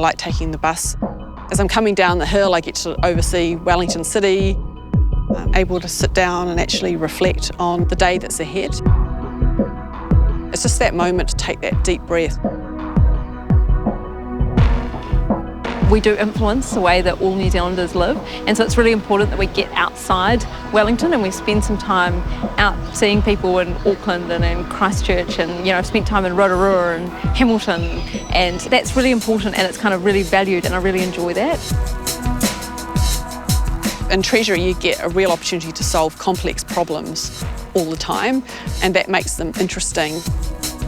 like taking the bus. As I'm coming down the hill, I get to oversee Wellington City. I'm able to sit down and actually reflect on the day that's ahead. It's just that moment to take that deep breath. We do influence the way that all New Zealanders live, and so it's really important that we get outside Wellington and we spend some time out seeing people in Auckland and in Christchurch, and I've spent time in Rotorua and Hamilton, and that's really important and it's kind of really valued, and I really enjoy that. In Treasury, you get a real opportunity to solve complex problems all the time, and that makes them interesting.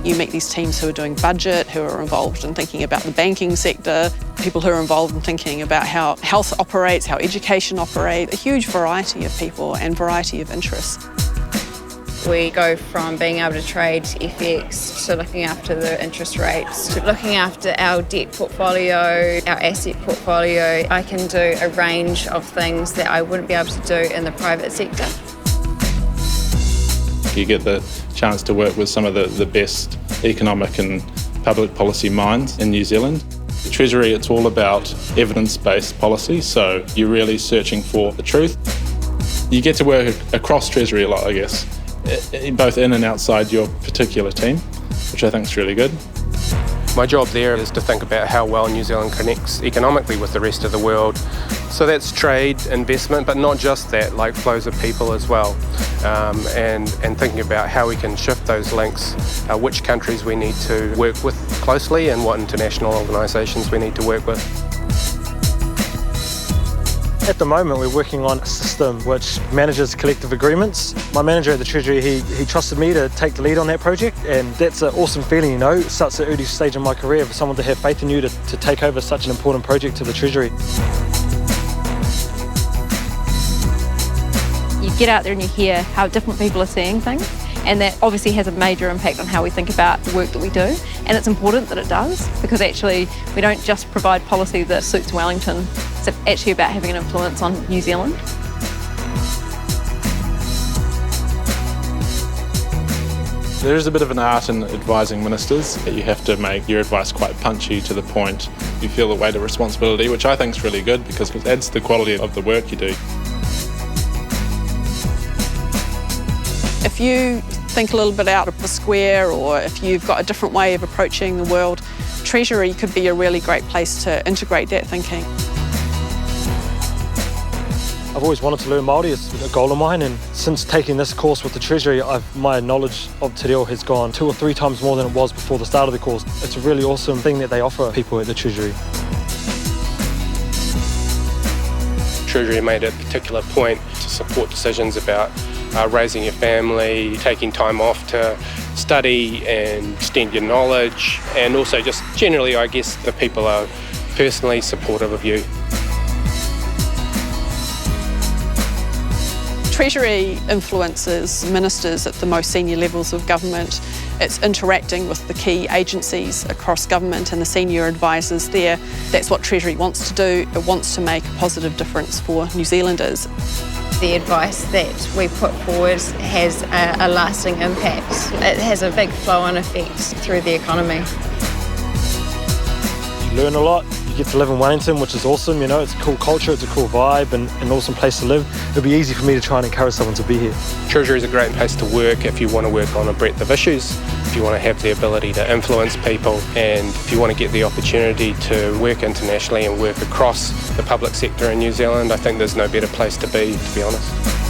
You meet these teams who are doing budget, who are involved in thinking about the banking sector, people who are involved in thinking about how health operates, how education operates, a huge variety of people and variety of interests. We go from being able to trade FX to looking after the interest rates to looking after our debt portfolio, our asset portfolio. I can do a range of things that I wouldn't be able to do in the private sector. You get the chance to work with some of the best economic and public policy minds in New Zealand. The Treasury, it's all about evidence-based policy, so you're really searching for the truth. You get to work across Treasury a lot, I guess, both in and outside your particular team, which I think is really good. My job there is to think about how well New Zealand connects economically with the rest of the world. So that's trade, investment, but not just that, like flows of people as well. And thinking about how we can shift those links, which countries we need to work with closely and what international organisations we need to work with. At the moment, we're working on a system which manages collective agreements. My manager at the Treasury, he trusted me to take the lead on that project, and that's an awesome feeling, such an early stage in my career for someone to have faith in you to take over such an important project to the Treasury. You get out there and you hear how different people are seeing things, and that obviously has a major impact on how we think about the work that we do, and it's important that it does, because actually we don't just provide policy that suits Wellington, it's actually about having an influence on New Zealand. There is a bit of an art in advising ministers. You have to make your advice quite punchy, to the point. You feel the weight of responsibility, which I think is really good because it adds to the quality of the work you do. If you think a little bit out of the square, or if you've got a different way of approaching the world, Treasury could be a really great place to integrate that thinking. I've always wanted to learn Māori, it's a goal of mine, and since taking this course with the Treasury, my knowledge of te reo has gone 2 or 3 times more than it was before the start of the course. It's a really awesome thing that they offer people at the Treasury. Treasury made a particular point to support decisions about raising your family, taking time off to study and extend your knowledge, and also just generally, I guess, the people are personally supportive of you. Treasury influences ministers at the most senior levels of government. It's interacting with the key agencies across government and the senior advisors there. That's what Treasury wants to do. It wants to make a positive difference for New Zealanders. The advice that we put forward has a lasting impact. It has a big flow-on effect through the economy. You learn a lot. You get to live in Wellington, which is awesome, it's a cool culture, it's a cool vibe and an awesome place to live. It'll be easy for me to try and encourage someone to be here. Treasury is a great place to work if you want to work on a breadth of issues, if you want to have the ability to influence people, and if you want to get the opportunity to work internationally and work across the public sector in New Zealand. I think there's no better place to be honest.